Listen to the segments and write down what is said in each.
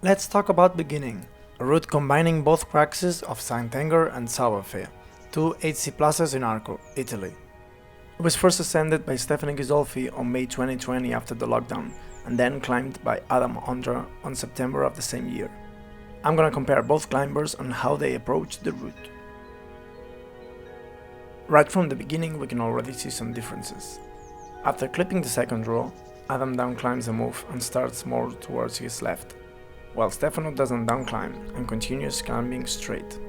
Let's talk about beginning, a route combining both practices of Sant'Anger and Sauerfehler, two HC Plazas in Arco, Italy. It was first ascended by Stefano Ghisolfi on May 2020 after the lockdown, and then climbed by Ondra on September of the same year. I'm gonna compare both climbers on how they approach the route. Right from the beginning we can already see some differences. After clipping the second row, Adam downclimbs a move and starts more towards his left, while Stefano doesn't downclimb and continues climbing straight.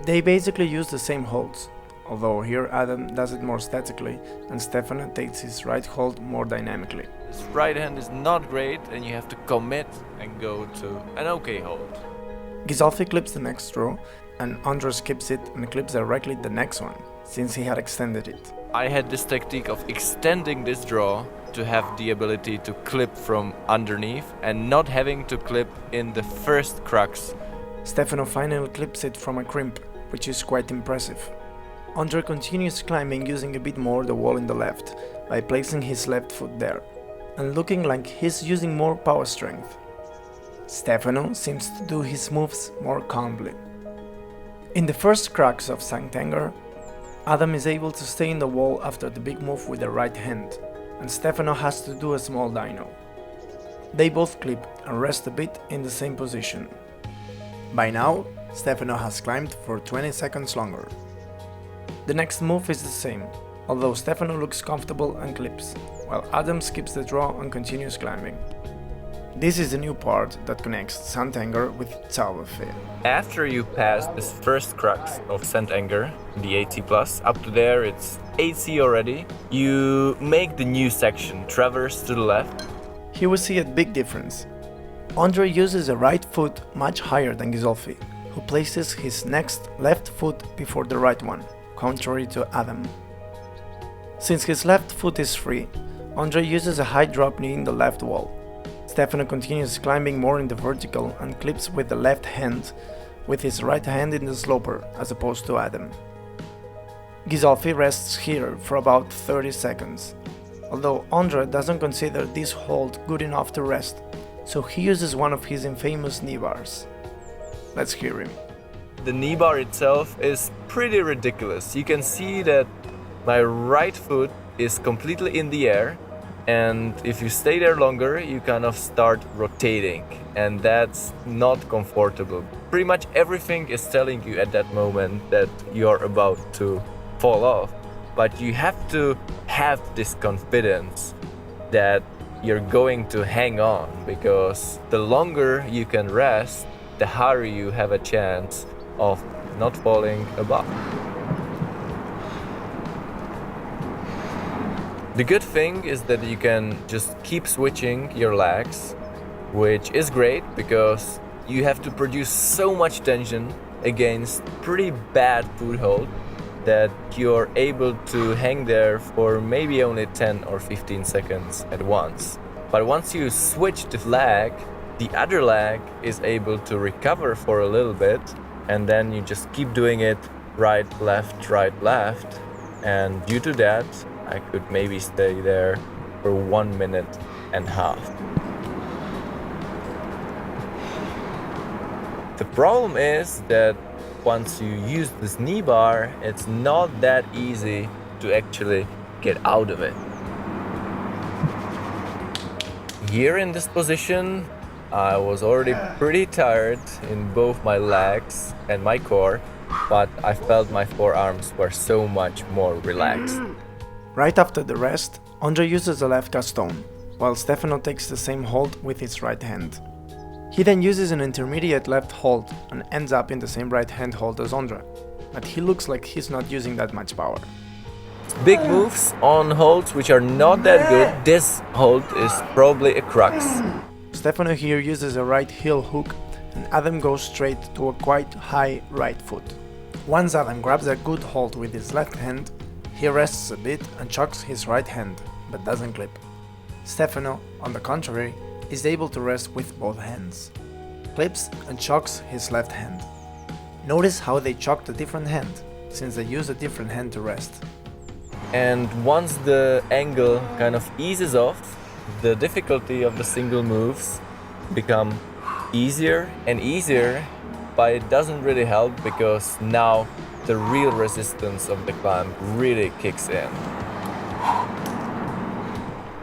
They basically use the same holds, although here Adam does it more statically and Stefano takes his right hold more dynamically. His right hand is not great and you have to commit and go to an okay hold. Ghisolfi clips the next row and Ondra skips it and clips directly the next one, since he had extended it. I had this technique of extending this draw to have the ability to clip from underneath and not having to clip in the first crux. Stefano finally clips it from a crimp, which is quite impressive. Ondra continues climbing using a bit more the wall in the left, by placing his left foot there, and looking like he's using more power strength. Stefano seems to do his moves more calmly. In the first crux of Sant'Anger, Adam is able to stay in the wall after the big move with the right hand, and Stefano has to do a small dyno. They both clip and rest a bit in the same position. By now, Stefano has climbed for 20 seconds longer. The next move is the same, although Stefano looks comfortable and clips, while Adam skips the draw and continues climbing. This is the new part that connects Sant'Anger with Sauerfehler. After you pass this first crux of Sant'Anger, the 80+, up to there it's 80 already, you make the new section, traverse to the left. Here we see a big difference. Ondra uses a right foot much higher than Ghisolfi, who places his next left foot before the right one, contrary to Adam. Since his left foot is free, Ondra uses a high drop knee in the left wall. Stefano continues climbing more in the vertical and clips with the left hand, with his right hand in the sloper, as opposed to Adam. Ghisolfi rests here for about 30 seconds, although Ondra doesn't consider this hold good enough to rest, so he uses one of his infamous knee bars. Let's hear him. The knee bar itself is pretty ridiculous. You can see that my right foot is completely in the air, and if you stay there longer, you kind of start rotating, and that's not comfortable. Pretty much everything is telling you at that moment that you're about to fall off, but you have to have this confidence that you're going to hang on, because the longer you can rest, the higher you have a chance of not falling above. The good thing is that you can just keep switching your legs, which is great because you have to produce so much tension against pretty bad foothold that you're able to hang there for maybe only 10 or 15 seconds at once. But once you switch the leg, the other leg is able to recover for a little bit, and then you just keep doing it right, left, and due to that, I could maybe stay there for 1.5 minutes. The problem is that once you use this knee bar, it's not that easy to actually get out of it. Here in this position, I was already pretty tired in both my legs and my core, but I felt my forearms were so much more relaxed. Right after the rest, Ondra uses a left cast stone, while Stefano takes the same hold with his right hand. He then uses an intermediate left hold and ends up in the same right hand hold as Ondra, but he looks like he's not using that much power. Big moves on holds which are not that good. This hold is probably a crux. Stefano here uses a right heel hook and Adam goes straight to a quite high right foot. Once Adam grabs a good hold with his left hand, he rests a bit and chucks his right hand, but doesn't clip. Stefano, on the contrary, is able to rest with both hands, clips and chucks his left hand. Notice how they chuck the different hand, since they use a different hand to rest. And once the angle kind of eases off, the difficulty of the single moves become easier and easier, but it doesn't really help because now the real resistance of the climb really kicks in.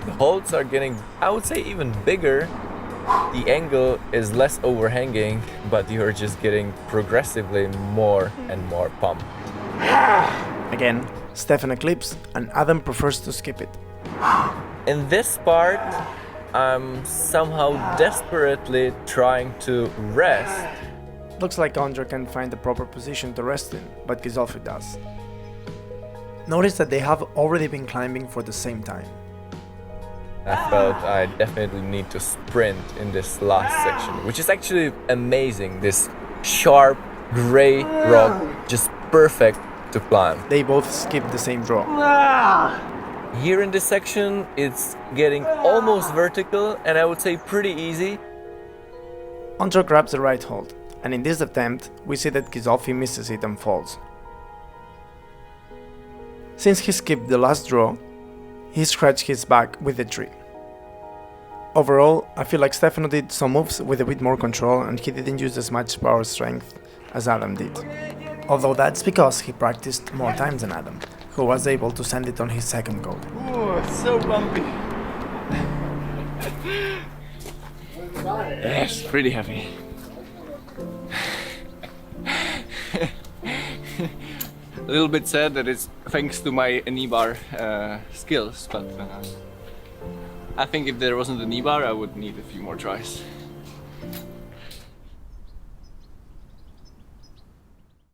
The holds are getting, I would say, even bigger. The angle is less overhanging, but you're just getting progressively more and more pumped. Again, Stefano clips and Adam prefers to skip it. In this part, I'm somehow desperately trying to rest. Looks like Ondra can find the proper position to rest in, but Ghisolfi does. Notice that they have already been climbing for the same time. I felt I definitely need to sprint in this last section, which is actually amazing. This sharp gray rock, just perfect to climb. They both skip the same draw. Here in this section, it's getting almost vertical and I would say pretty easy. Ondra grabs the right hold, and in this attempt, we see that Ghisolfi misses it and falls. Since he skipped the last draw, he scratched his back with the tree. Overall, I feel like Stefano did some moves with a bit more control and he didn't use as much power strength as Adam did. Although that's because he practiced more times than Adam, who was able to send it on his second go. Oh, it's so bumpy. Yes, pretty heavy. A little bit sad that it's thanks to my knee bar skills, but I think if there wasn't a knee bar, I would need a few more tries.